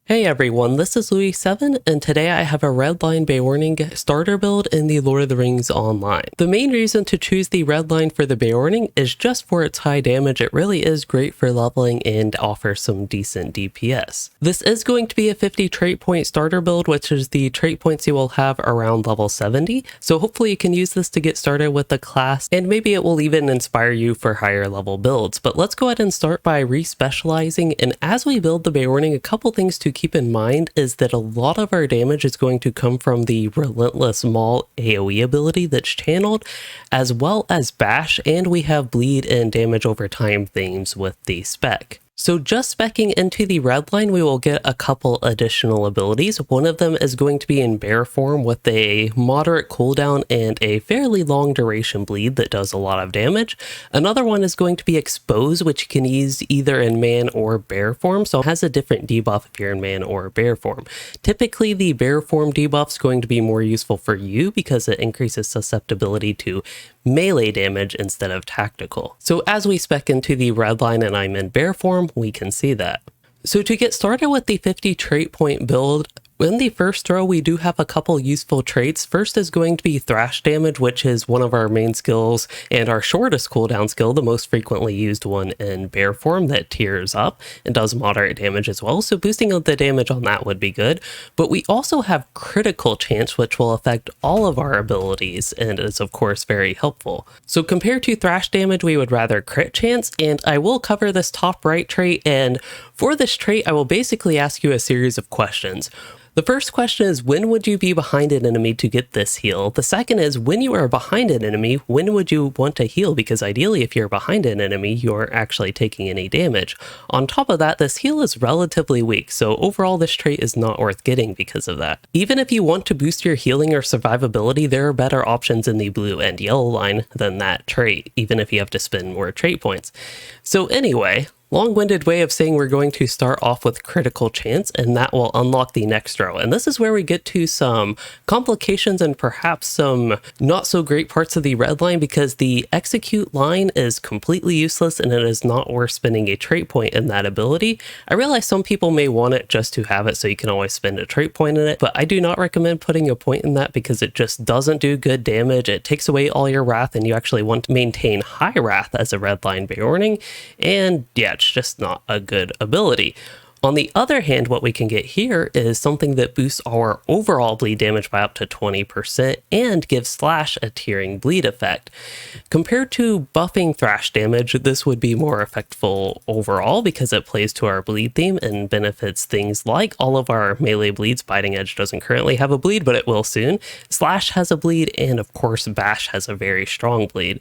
Hey everyone, this is Louis7, and today I have a Line Beorning starter build in the Lord of the Rings Online. The main reason to choose the line for the Beorning is just for its high damage. It really is great for leveling and offers some decent DPS. This is going to be a 50 trait point starter build, which is the trait points you will have around level 70, so hopefully you can use this to get started with the class, and maybe it will even inspire you for higher level builds. But let's go ahead and start by re-specializing, and as we build the Beorning, a couple things to keep in mind is that a lot of our damage is going to come from the Relentless Maul AoE ability that's channeled, as well as Bash, and we have bleed and damage over time themes with the spec. So just speccing into the red line, we will get a couple additional abilities. One of them is going to be in bear form with a moderate cooldown and a fairly long duration bleed that does a lot of damage. Another one is going to be expose, which you can use either in man or bear form. So it has a different debuff if you're in man or bear form. Typically the bear form debuff is going to be more useful for you because it increases susceptibility to melee damage instead of tactical. So as we spec into the red line and I'm in bear form, we can see that. So to get started with the 50 trait point build, in the first row, we do have a couple useful traits. First is going to be thrash damage, which is one of our main skills and our shortest cooldown skill, the most frequently used one in bear form that tiers up and does moderate damage as well. So boosting the damage on that would be good. But we also have critical chance, which will affect all of our abilities and is of course very helpful. So compared to thrash damage, we would rather crit chance, and I will cover this top right trait. And for this trait, I will basically ask you a series of questions. The first question is, when would you be behind an enemy to get this heal? The second is, when you are behind an enemy, when would you want to heal? Because ideally, if you're behind an enemy, you're actually taking any damage. On top of that, this heal is relatively weak, so overall this trait is not worth getting because of that. Even if you want to boost your healing or survivability, there are better options in the blue and yellow line than that trait, even if you have to spend more trait points. So anyway, long-winded way of saying we're going to start off with critical chance, and that will unlock the next row. And this is where we get to some complications and perhaps some not so great parts of the red line, because the execute line is completely useless and it is not worth spending a trait point in that ability. I realize some people may want it just to have it so you can always spend a trait point in it, but I do not recommend putting a point in that because it just doesn't do good damage. It takes away all your wrath, and you actually want to maintain high wrath as a red line Beorning, and yeah, it's just not a good ability. On the other hand, what we can get here is something that boosts our overall bleed damage by up to 20% and gives Slash a tearing bleed effect. Compared to buffing thrash damage, this would be more effectful overall because it plays to our bleed theme and benefits things like all of our melee bleeds. Biting Edge doesn't currently have a bleed, but it will soon. Slash has a bleed, and of course Bash has a very strong bleed.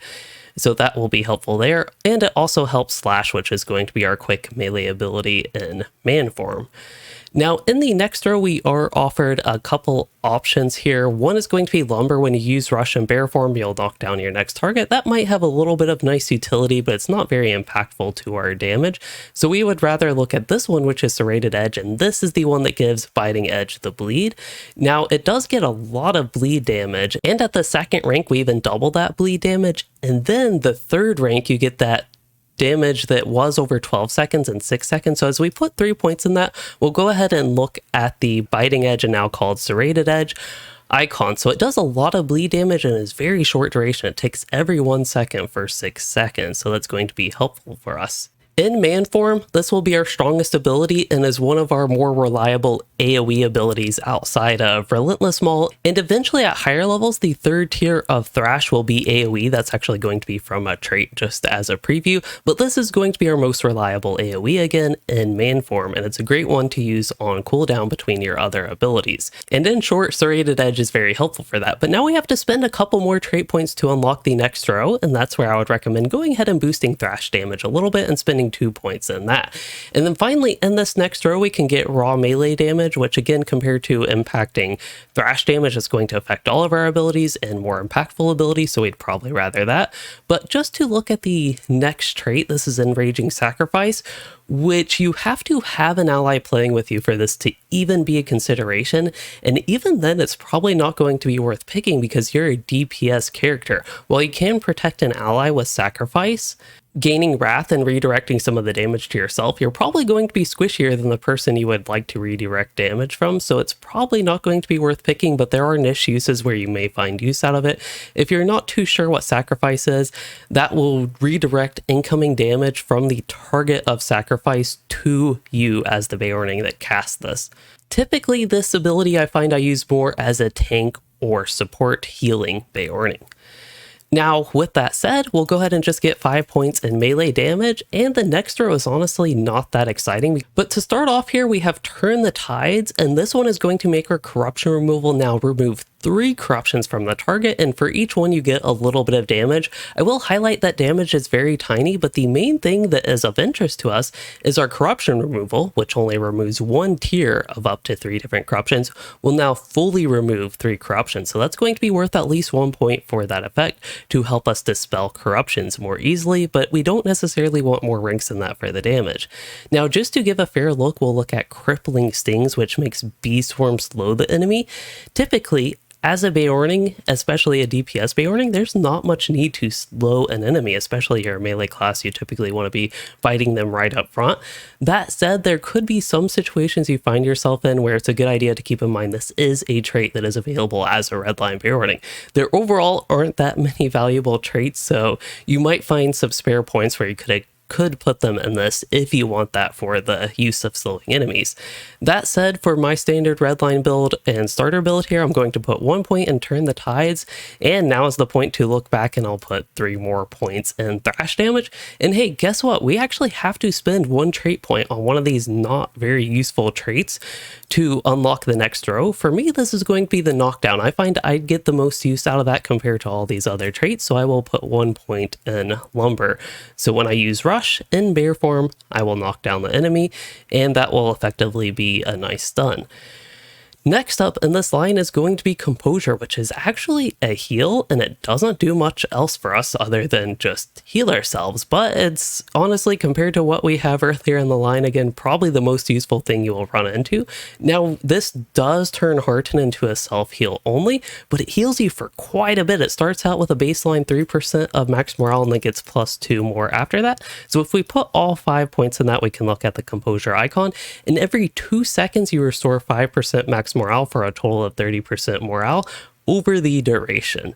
So that will be helpful there, and it also helps Slash, which is going to be our quick melee ability in man form. Now, in the next row, we are offered a couple options here. One is going to be Lumber. When you use Rush and Bear form, you'll knock down your next target. That might have a little bit of nice utility, but it's not very impactful to our damage. So we would rather look at this one, which is Serrated Edge, and this is the one that gives Biting Edge the bleed. Now, it does get a lot of bleed damage, and at the second rank, we even double that bleed damage. And then the third rank, you get that damage that was over 12 seconds and 6 seconds. So as we put 3 points in that, we'll go ahead and look at the Biting Edge, and now called Serrated Edge icon. So it does a lot of bleed damage and is very short duration. It takes every 1 second for 6 seconds. So that's going to be helpful for us. In man form, this will be our strongest ability and is one of our more reliable AoE abilities outside of Relentless Maul. And eventually at higher levels, the third tier of Thrash will be AoE. That's actually going to be from a trait just as a preview, but this is going to be our most reliable AoE again in man form, and it's a great one to use on cooldown between your other abilities. And in short, Serrated Edge is very helpful for that. But now we have to spend a couple more trait points to unlock the next row, and that's where I would recommend going ahead and boosting Thrash damage a little bit and spending 2 points in that. And then finally, in this next row, we can get raw melee damage, which again, compared to impacting thrash damage, is going to affect all of our abilities and more impactful abilities, so we'd probably rather that. But just to look at the next trait, this is Enraging Sacrifice, which you have to have an ally playing with you for this to even be a consideration. And even then, it's probably not going to be worth picking because you're a DPS character. While you can protect an ally with Sacrifice, gaining Wrath and redirecting some of the damage to yourself, you're probably going to be squishier than the person you would like to redirect damage from, so it's probably not going to be worth picking, but there are niche uses where you may find use out of it. If you're not too sure what Sacrifice is, that will redirect incoming damage from the target of Sacrifice to you as the Beorning that casts this. Typically, this ability I find I use more as a tank or support healing Beorning. Now, with that said, we'll go ahead and just get 5 points in melee damage, and the next row is honestly not that exciting. But to start off here, we have Turn the Tides, and this one is going to make our corruption removal now remove 3 corruptions from the target, and for each one you get a little bit of damage. I will highlight that damage is very tiny, but the main thing that is of interest to us is our corruption removal, which only removes 1 tier of up to 3 different corruptions, will now fully remove 3 corruptions. So that's going to be worth at least 1 point for that effect to help us dispel corruptions more easily, but we don't necessarily want more ranks than that for the damage. Now, just to give a fair look, we'll look at Crippling Stings, which makes Bee Swarm slow the enemy. Typically, as a Beorning, especially a DPS Beorning, there's not much need to slow an enemy, especially your melee class. You typically want to be fighting them right up front. That said, there could be some situations you find yourself in where it's a good idea to keep in mind this is a trait that is available as a Line Beorning. There overall aren't that many valuable traits, so you might find some spare points where you could put them in this if you want that for the use of slowing enemies. That said, for my standard Line build and starter build here, I'm going to put 1 point in Turn the Tides, and now is the point to look back and I'll put 3 more points in thrash damage. And hey, guess what? We actually have to spend 1 trait point on one of these not very useful traits to unlock the next row. For me, this is going to be the knockdown. I find I'd get the most use out of that compared to all these other traits, so I will put 1 point in lumber. So when I use rush in bear form, I will knock down the enemy, and that will effectively be a nice stun. Next up in this line is going to be Composure, which is actually a heal, and it doesn't do much else for us other than just heal ourselves, but it's honestly, compared to what we have earlier in the line, again, probably the most useful thing you will run into. Now, this does turn Hearten into a self-heal only, but it heals you for quite a bit. It starts out with a baseline 3% of max morale and then gets +2 more after that. So if we put all 5 points in that, we can look at the Composure icon, and every 2 seconds you restore 5% max morale for a total of 30% morale over the duration.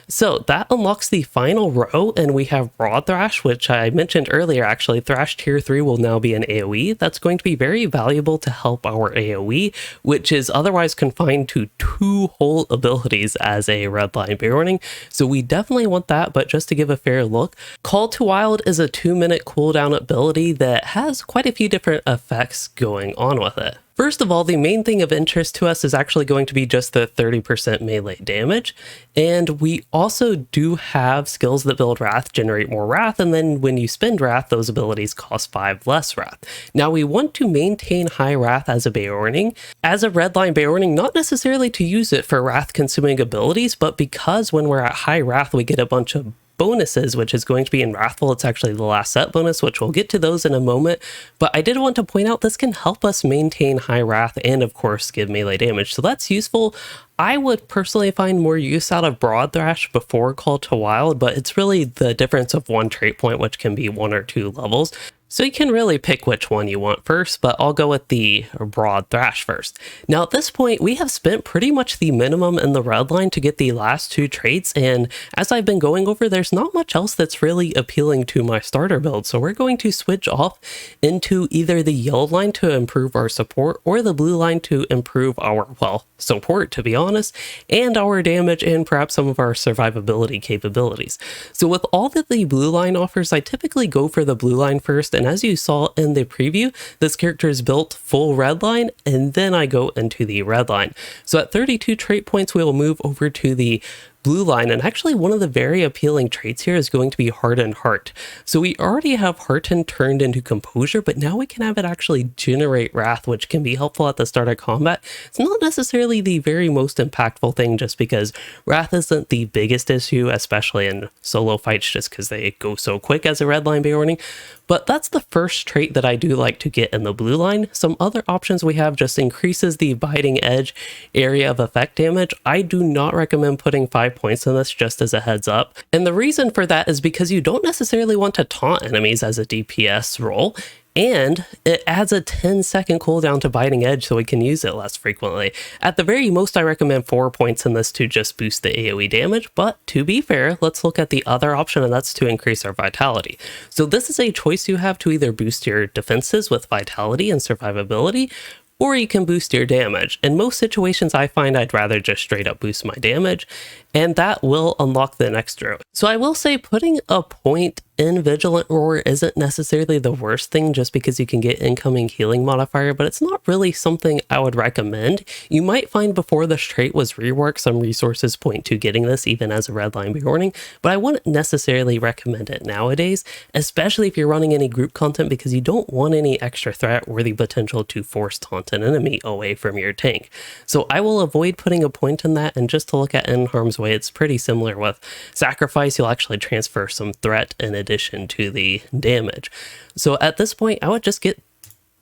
So that unlocks the final row, and we have Broad Thrash, which I mentioned earlier. Actually, Thrash tier 3 will now be an AoE. That's going to be very valuable to help our AoE, which is otherwise confined to 2 whole abilities as a Line Beorning. So we definitely want that, but just to give a fair look, Call to Wild is a 2-minute cooldown ability that has quite a few different effects going on with it. First of all, the main thing of interest to us is actually going to be just the 30% melee damage, and we also do have skills that build Wrath, generate more Wrath, and then when you spend Wrath, those abilities cost 5 less Wrath. Now, we want to maintain high Wrath as a Beorning. As a Line Beorning, not necessarily to use it for Wrath-consuming abilities, but because when we're at high Wrath, we get a bunch of bonuses, which is going to be in Wrathful. It's actually the last set bonus, which we'll get to those in a moment, but I did want to point out this can help us maintain high Wrath and of course give melee damage, so that's useful. I would personally find more use out of Broad Thrash before Call to Wild, but it's really the difference of 1 trait point, which can be 1 or 2 levels. So you can really pick which one you want first, but I'll go with the Broad Thrash first. Now at this point, we have spent pretty much the minimum in the red line to get the last 2 traits, and as I've been going over, there's not much else that's really appealing to my starter build, so we're going to switch off into either the yellow line to improve our support, or the blue line to improve our, well, support to be honest, and our damage and perhaps some of our survivability capabilities. So with all that the blue line offers, I typically go for the blue line first, and as you saw in the preview, this character is built full red line, and then I go into the red line. So at 32 trait points, we will move over to the blue line, and actually one of the very appealing traits here is going to be Hardened Heart. So we already have Hearten turned into Composure, but now we can have it actually generate Wrath, which can be helpful at the start of combat. It's not necessarily the very most impactful thing, just because Wrath isn't the biggest issue, especially in solo fights, just because they go so quick as a Line Beorning. But that's the first trait that I do like to get in the blue line. Some other options we have just increases the biting edge area of effect damage. I do not recommend putting 5 points in this, just as a heads up. And the reason for that is because you don't necessarily want to taunt enemies as a DPS role. And it adds a 10-second cooldown to biting edge, so we can use it less frequently. At the very most, I recommend 4 points in this to just boost the AoE damage, but to be fair, let's look at the other option, and that's to increase our vitality. So this is a choice you have to either boost your defenses with vitality and survivability, or you can boost your damage. In most situations, I find I'd rather just straight up boost my damage, and that will unlock the next row. So I will say putting a point in Vigilant Roar isn't necessarily the worst thing, just because you can get incoming healing modifier, but it's not really something I would recommend. You might find before this trait was reworked, some resources point to getting this even as a red line Beorning, but I wouldn't necessarily recommend it nowadays, especially if you're running any group content, because you don't want any extra threat or the potential to force taunt an enemy away from your tank. So I will avoid putting a point in that, and just to look at in harm's way, it's pretty similar with sacrifice. You'll actually transfer some threat in addition to the damage. So at this point, I would just get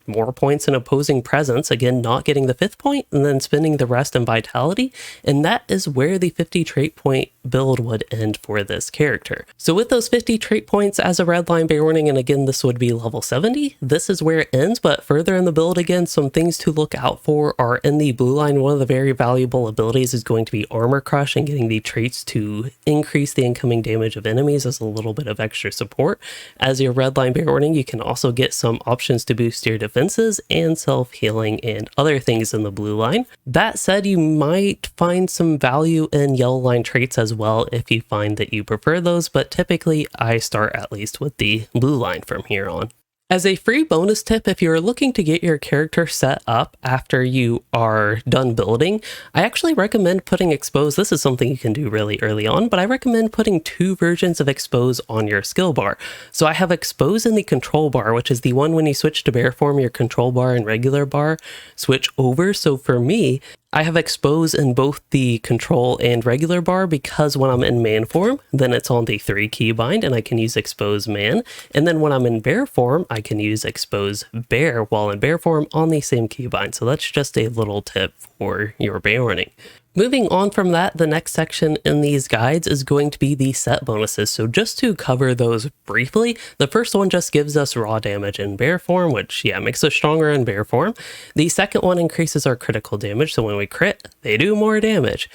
more points in opposing presence, again not getting the 5th point, and then spending the rest in vitality, and that is where the 50 trait point build would end for this character. So with those 50 trait points as a red line Beorning, and again this would be level 70, this is where it ends. But further in the build, again, some things to look out for are in the blue line. One of the very valuable abilities is going to be Armor Crush, and getting the traits to increase the incoming damage of enemies as a little bit of extra support. As your red line Beorning, you can also get some options to boost your defenses and self-healing and other things in the blue line. That said, you might find some value in yellow line traits as well if you find that you prefer those, but typically I start at least with the blue line from here on. As a free bonus tip, if you're looking to get your character set up after you are done building, I actually recommend putting Expose. This is something you can do really early on, but I recommend putting 2 versions of Expose on your skill bar. So I have Expose in the control bar, which is the one when you switch to bear form, your control bar and regular bar switch over. So for me, I have Expose in both the control and regular bar, because when I'm in man form, then it's on the 3 keybind and I can use Expose man. And then when I'm in bear form, I can use Expose bear while in bear form on the same keybind. So that's just a little tip for your Beorning. Moving on from that, the next section in these guides is going to be the set bonuses. So just to cover those briefly, the first one just gives us raw damage in bear form, which makes us stronger in bear form. The second one increases our critical damage, so when we crit, they do more damage.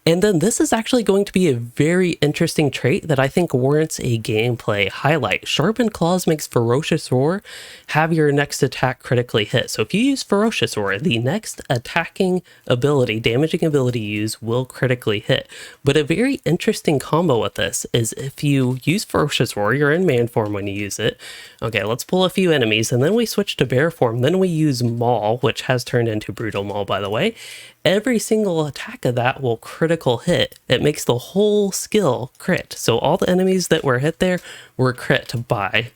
And then this is actually going to be a very interesting trait that I think warrants a gameplay highlight. Sharpened Claws makes Ferocious Roar have your next attack critically hit. So if you use Ferocious Roar, the next attacking ability, damaging ability you use will critically hit. But a very interesting combo with this is if you use Ferocious Roar, you're in man form when you use it. Okay, let's pull a few enemies, and then we switch to bear form. Then we use Maul, which has turned into Brutal Maul, by the way. Every single attack of that will critical hit. It makes the whole skill crit. So all the enemies that were hit there were crit by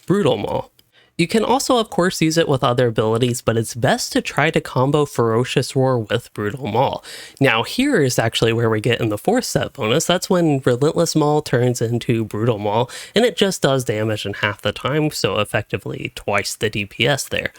Brutal Maul. You can also, of course, use it with other abilities, but it's best to try to combo Ferocious Roar with Brutal Maul. Now, here is actually where we get in the 4th set bonus. That's when Relentless Maul turns into Brutal Maul, and it just does damage in half the time, so effectively twice the DPS there.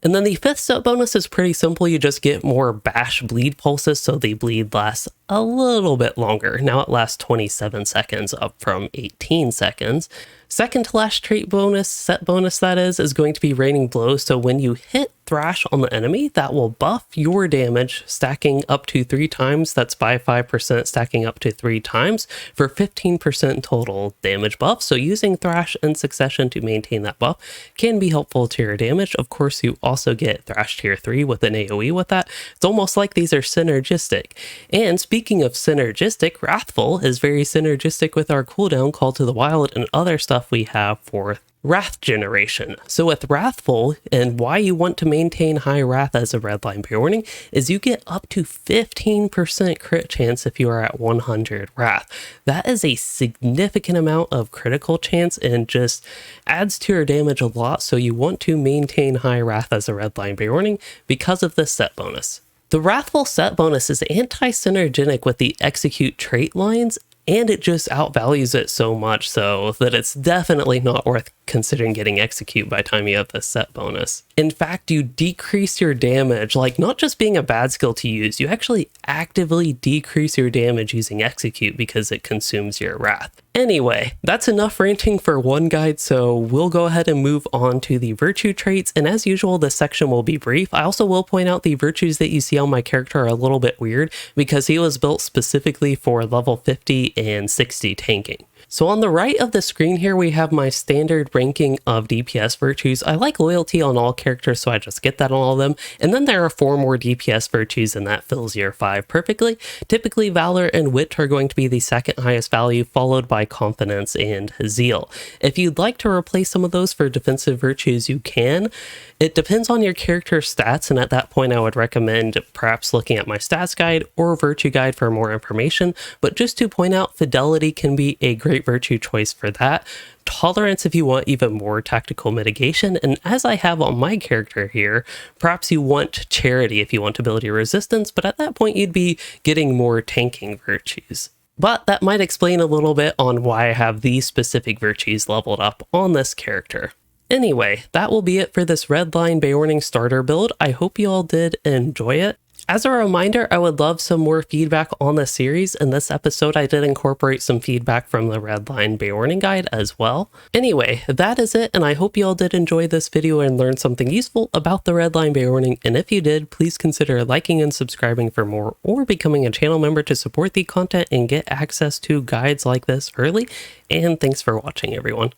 And then the 5th set bonus is pretty simple. You just get more bash bleed pulses, so the bleed lasts a little bit longer. Now it lasts 27 seconds up from 18 seconds. Second to last trait bonus, set bonus that is going to be Raining Blows. So when you hit Thrash on the enemy, that will buff your damage, stacking up to 3 times. That's by 5%, stacking up to 3 times for 15% total damage buff. So using Thrash in succession to maintain that buff can be helpful to your damage. Of course, you also get Thrash tier 3 with an AoE with that. It's almost like these are synergistic. And speaking of synergistic, Wrathful is very synergistic with our cooldown, Call to the Wild, and other stuff we have for Wrath generation. So with Wrathful, and why you want to maintain high Wrath as a red line Beorning, is you get up to 15% crit chance if you are at 100 Wrath. That is a significant amount of critical chance and just adds to your damage a lot, so you want to maintain high Wrath as a red line Beorning because of this set bonus. The Wrathful set bonus is anti-synergenic with the execute trait lines and it just outvalues it so much so that it's definitely not worth considering getting execute by the time you have the set bonus. In fact, you decrease your damage, like not just being a bad skill to use, you actually actively decrease your damage using execute because it consumes your wrath. Anyway, that's enough ranting for one guide, so we'll go ahead and move on to the virtue traits, and as usual, this section will be brief. I also will point out the virtues that you see on my character are a little bit weird because he was built specifically for level 50 and 60 tanking. So on the right of the screen here, we have my standard ranking of DPS virtues. I like loyalty on all characters, so I just get that on all of them. And then there are 4 more DPS virtues, and that fills year 5 perfectly. Typically, Valor and Wit are going to be the second highest value, followed by Confidence and Zeal. If you'd like to replace some of those for defensive virtues, you can. It depends on your character's stats, and at that point, I would recommend perhaps looking at my stats guide or virtue guide for more information. But just to point out, Fidelity can be a great virtue choice for that. Tolerance if you want even more tactical mitigation, and as I have on my character here, perhaps you want Charity if you want ability resistance, but at that point you'd be getting more tanking virtues. But that might explain a little bit on why I have these specific virtues leveled up on this character. Anyway, that will be it for this Line Beorning starter build. I hope you all did enjoy it. As a reminder, I would love some more feedback on the series. In this episode, I did incorporate some feedback from the Line Beorning guide as well. Anyway, that is it, and I hope you all did enjoy this video and learn something useful about the Line Beorning, and if you did, please consider liking and subscribing for more, or becoming a channel member to support the content and get access to guides like this early, and thanks for watching, everyone.